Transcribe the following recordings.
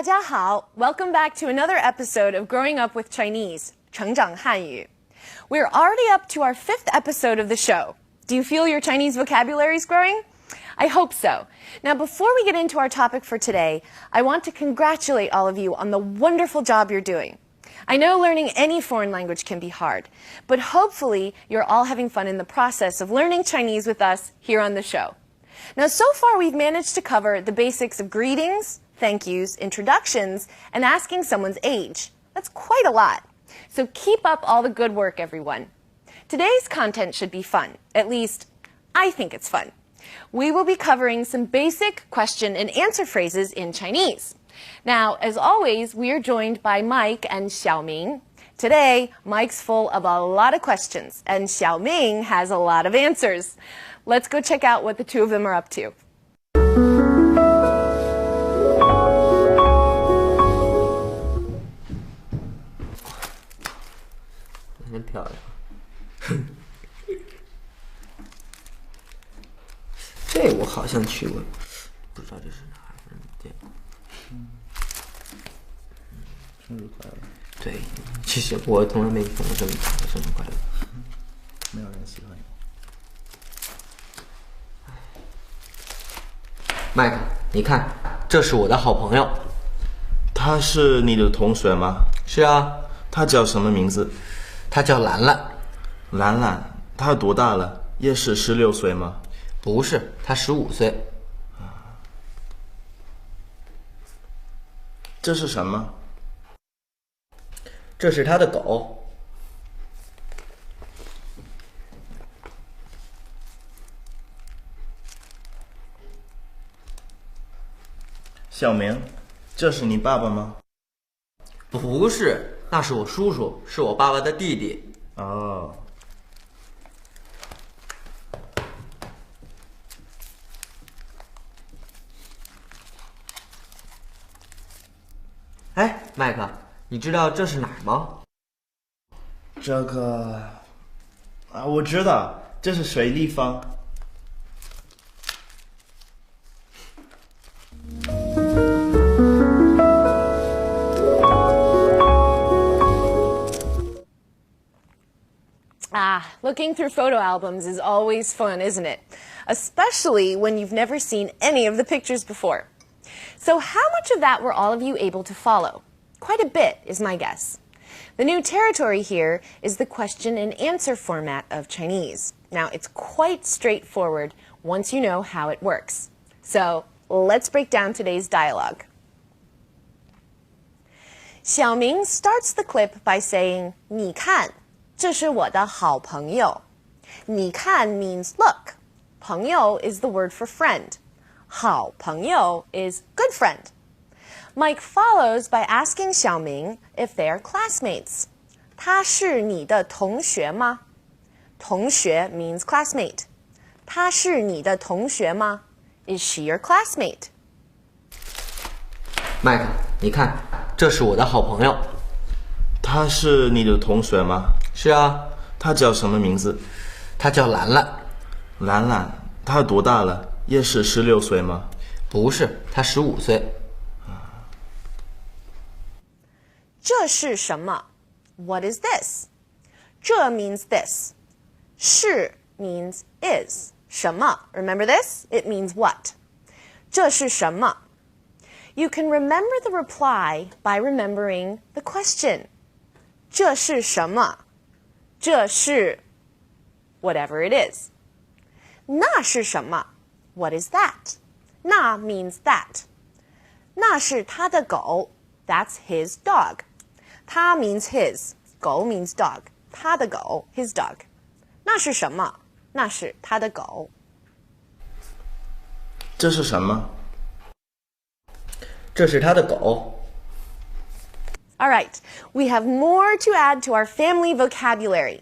大家好, welcome back to another episode of Growing Up with Chinese, 成长汉语. We're already up to our 5th episode of the show. Do you feel your Chinese vocabulary is growing? I hope so. Now, before we get into our topic for today, I want to congratulate all of you on the wonderful job you're doing. I know learning any foreign language can be hard, but hopefully you're all having fun in the process of learning Chinese with us here on the show. Now, so far we've managed to cover the basics of greetings, thank yous, introductions, and asking someone's age. That's quite a lot. So keep up all the good work, everyone. Today's content should be fun. At least, I think it's fun. We will be covering some basic question and answer phrases in Chinese. Now, as always, we are joined by Mike and Xiaoming. Today, Mike's full of a lot of questions, and Xiaoming has a lot of answers. Let's go check out what the two of them are up to. 真漂亮。这我好像去过，不知道这是哪儿的店。生日快乐！对，其实我从来没跟过这么大的生日快乐。没有人喜欢你。麦克，你看，这是我的好朋友。他是你的同学吗？是啊。他叫什么名字？他叫兰兰。兰兰，他多大了？也是16岁吗？不是，他15岁。这是什么？这是他的狗。小明，这是你爸爸吗？不是，那是我叔叔，是我爸爸的弟弟。哦。哎，麦克，你知道这是哪儿吗？这个我知道，这是水立方。Looking through photo albums is always fun, isn't it? Especially when you've never seen any of the pictures before. So how much of that were all of you able to follow? Quite a bit, is my guess. The new territory here is the question and answer format of Chinese. Now, it's quite straightforward once you know how it works. So let's break down today's dialogue. Xiaoming starts the clip by saying, 你看,这是我的好朋友. 你看 means look. 朋友 is the word for friend. 好朋友 is good friend. Mike follows by asking Xiaoming if they are classmates. 他是你的同学吗? 同学 means classmate. 他是你的同学吗? Is she your classmate? 麦克，你看，这是我的好朋友。他是你的同学吗？是啊。他叫什么名字？他叫兰兰。兰兰，他多大了？也是16岁吗？不是，他15岁。这是什么? What is this? 这 means this. 是 means is. 什么? Remember this? It means what? 这是什么? You can remember the reply by remembering the question. 这是什么?这是 whatever it is. 那是什么? What is that? 那 means that. 那是他的狗. That's his dog. 他 means his. 狗 means dog. 他的狗 his dog. 那是什么? 那是他的狗。这是什么？这是他的狗。All right, we have more to add to our family vocabulary.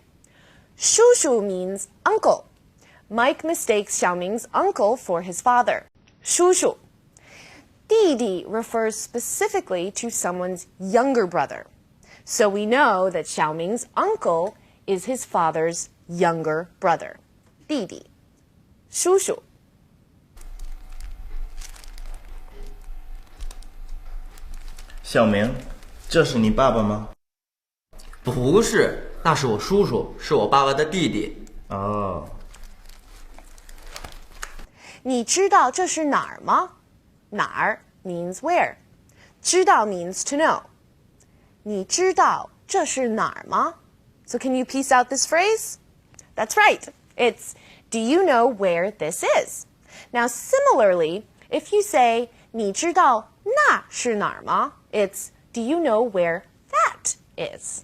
叔叔 means uncle. Mike mistakes Xiaoming's uncle for his father. 叔叔。弟弟 refers specifically to someone's younger brother. So we know that Xiaoming's uncle is his father's younger brother. 弟弟。叔叔。小明，这是你爸爸吗？不是，那是我叔叔，是我爸爸的弟弟。哦。你知道这是哪儿吗？哪儿 means where. 知道 means to know. 你知道这是哪儿吗？ So can you piece out this phrase? That's right. It's, do you know where this is? Now similarly, if you say, 你知道那是哪儿吗? It's, do you know where that is?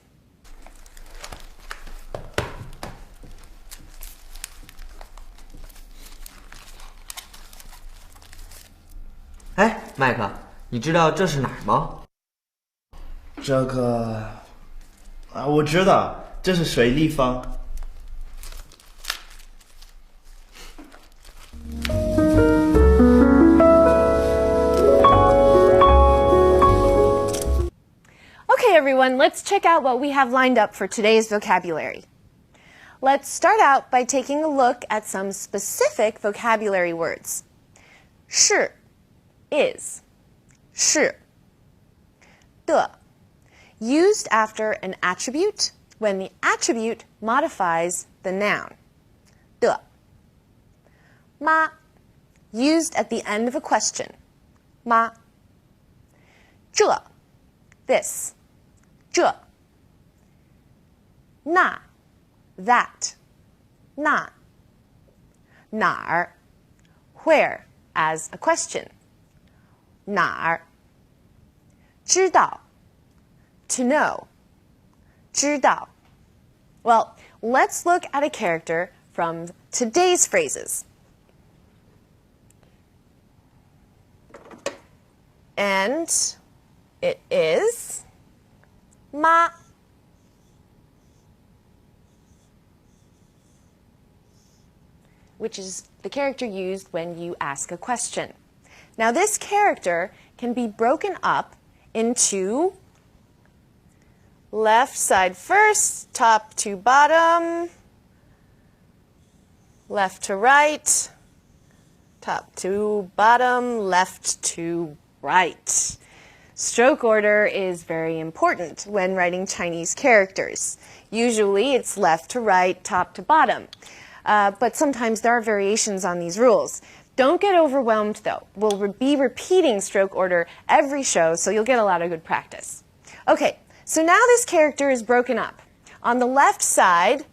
哎，麦克，你知道这是哪儿吗？这个我知道，这是水立方。Okay, everyone, let's check out what we have lined up for today's vocabulary. Let's start out by taking a look at some specific vocabulary words. 是 is, 是 的, used after an attribute when the attribute modifies the noun. 的 吗 used at the end of a question. 吗这 this 这那 that 那哪儿 where as a question. 哪儿知道 to know 知道 Well, let's look at a character from today's phrases. And it is 妈 which is the character used when you ask a question. Now this character can be broken up into left side first, top to bottom, left to right, top to bottom, left to right. Stroke order is very important when writing Chinese characters. Usually it's left to right, top to bottom. But sometimes there are variations on these rules. Don't get overwhelmed though. We'll be repeating stroke order every show, so you'll get a lot of good practice. Okay, so now this character is broken up. On the left side,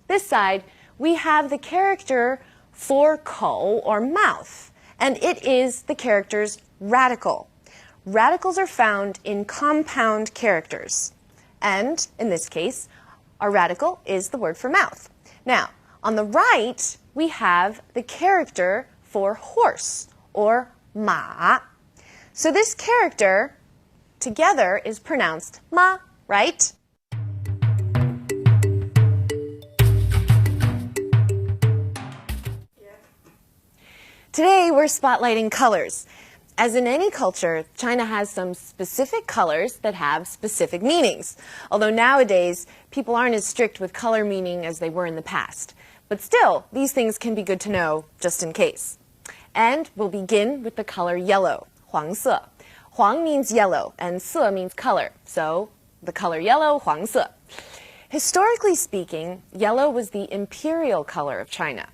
this side, we have the character for 口 or mouth, and it is the character's radical. Radicals are found in compound characters, and in this case, our radical is the word for mouth. Now, on the right, we have the character for horse, or 马. So this character together is pronounced ma, right? Today, we're spotlighting colors. As in any culture, China has some specific colors that have specific meanings. Although nowadays, people aren't as strict with color meaning as they were in the past. But still, these things can be good to know, just in case. And we'll begin with the color yellow, 黄色. Huang means yellow, and 色 means color. So, the color yellow, 黄色. Historically speaking, yellow was the imperial color of China.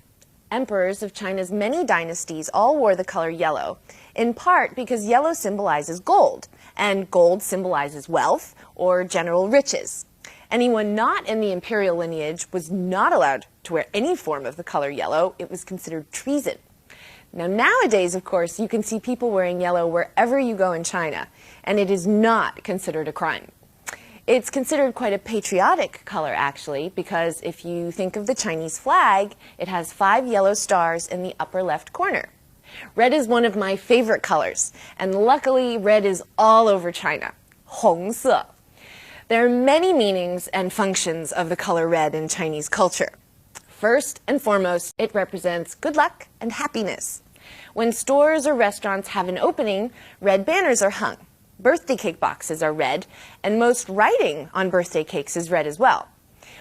Emperors of China's many dynasties all wore the color yellow, in part because yellow symbolizes gold, and gold symbolizes wealth or general riches. Anyone not in the imperial lineage was not allowed to wear any form of the color yellow. It was considered treason. Now, nowadays, of course, you can see people wearing yellow wherever you go in China, and it is not considered a crime. It's considered quite a patriotic color, actually, because if you think of the Chinese flag, it has 5 yellow stars in the upper left corner. Red is one of my favorite colors, and luckily, red is all over China. 红色. There are many meanings and functions of the color red in Chinese culture. First and foremost, it represents good luck and happiness. When stores or restaurants have an opening, red banners are hung. Birthday cake boxes are red, and most writing on birthday cakes is red as well.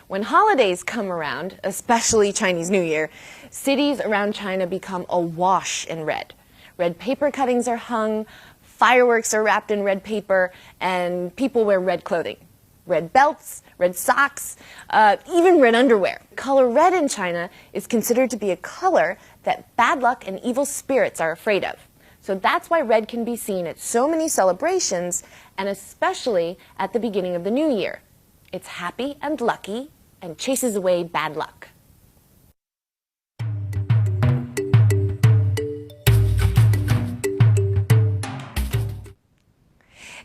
When holidays come around, especially Chinese New Year, cities around China become awash in red. red paper cuttings are hung, fireworks are wrapped in red paper, and people wear red clothing. Red belts, red socks, even red underwear. Color red in China is considered to be a color that bad luck and evil spirits are afraid of. So that's why red can be seen at so many celebrations, and especially at the beginning of the new year. It's happy and lucky and chases away bad luck.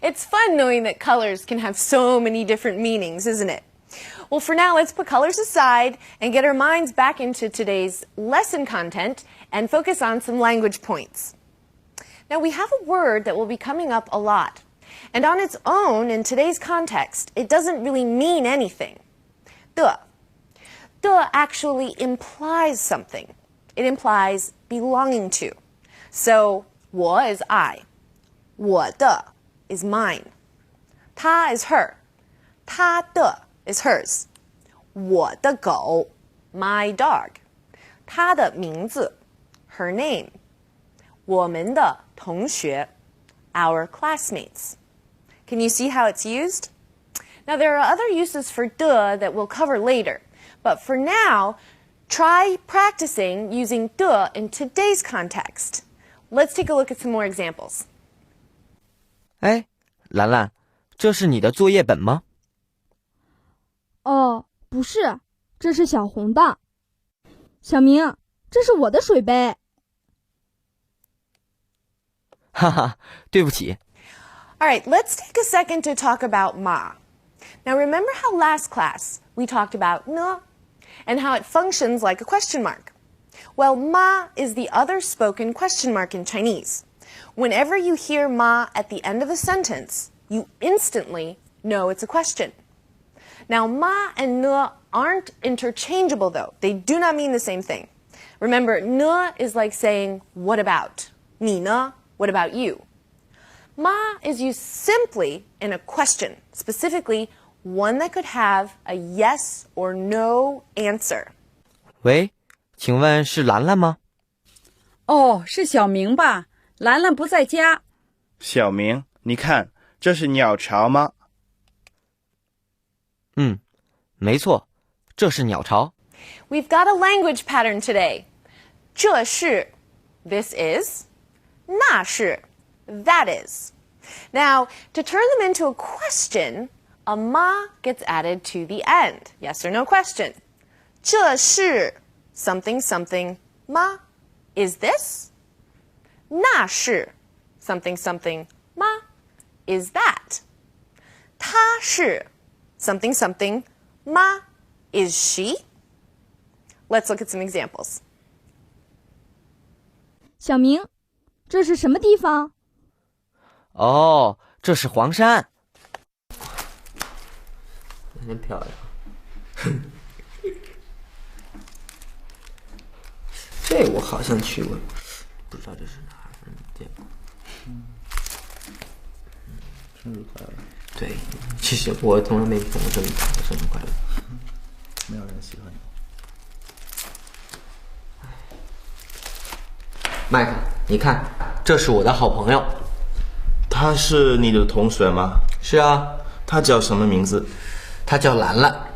It's fun knowing that colors can have so many different meanings, isn't it? Well, for now, let's put colors aside and get our minds back into today's lesson content and focus on some language points. Now, we have a word that will be coming up a lot. And on its own, in today's context, it doesn't really mean anything. De. De actually implies something. It implies belonging to. So, 我 is I. 我的 is mine. 她 is her. 她的 is hers. 我的狗 my dog. 她的名字 her name. 我们的同学 our classmates. Can you see how it's used? Now there are other uses for de that we'll cover later, but for now, try practicing using de in today's context. Let's take a look at some more examples. 哎，兰兰，这是你的作业本吗？哦，不是，这是小红的。小明，这是我的水杯。哈哈，对不起。All right, let's take a second to talk about ma. Now remember how last class we talked about ne and how it functions like a question mark? Well, ma is the other spoken question mark in Chinese. Whenever you hear ma at the end of a sentence, you instantly know it's a question. Now, ma and ne aren't interchangeable though. They do not mean the same thing. Remember, ne is like saying, what about? 你呢? What about you? Ma is used simply in a question, specifically one that could have a yes or no answer. 喂，请问是兰兰吗？哦，是小明吧？兰兰不在家。小明，你看，这是鸟巢吗？没错，这是鸟巢。We've got a language pattern today. 这是 this is, 那是 that is. Now, to turn them into a question, a ma gets added to the end. Yes or no question. 这是 something something 吗? Is this? 那是 something something 吗? Is that? 她是 something something 吗? Is she? Let's look at some examples. 小明，这是什么地方？哦，这是黄山。真漂亮。这我好像去过，不知道这是哪儿，见过。生日快乐！对，其实我从来没见过这么大的生日快乐。没有人喜欢你。麦克，你看，这是我的好朋友。他是你的同学吗？是啊，他叫什么名字？他叫兰兰。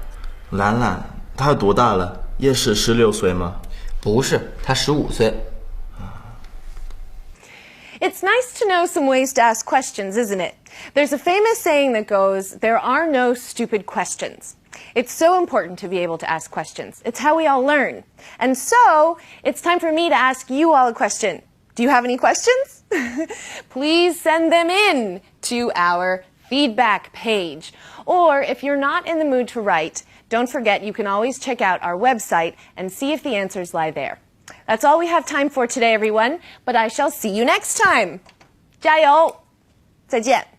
兰兰，他多大了？也是16岁吗？不是，他15岁。It's nice to know some ways to ask questions, isn't it? There's a famous saying that goes, there are no stupid questions. It's so important to be able to ask questions. It's how we all learn. And so, it's time for me to ask you all a question. Do you have any questions? Please send them in to our feedback page. Or if you're not in the mood to write, don't forget you can always check out our website and see if the answers lie there. That's all we have time for today, everyone, but I shall see you next time. 加油！再见。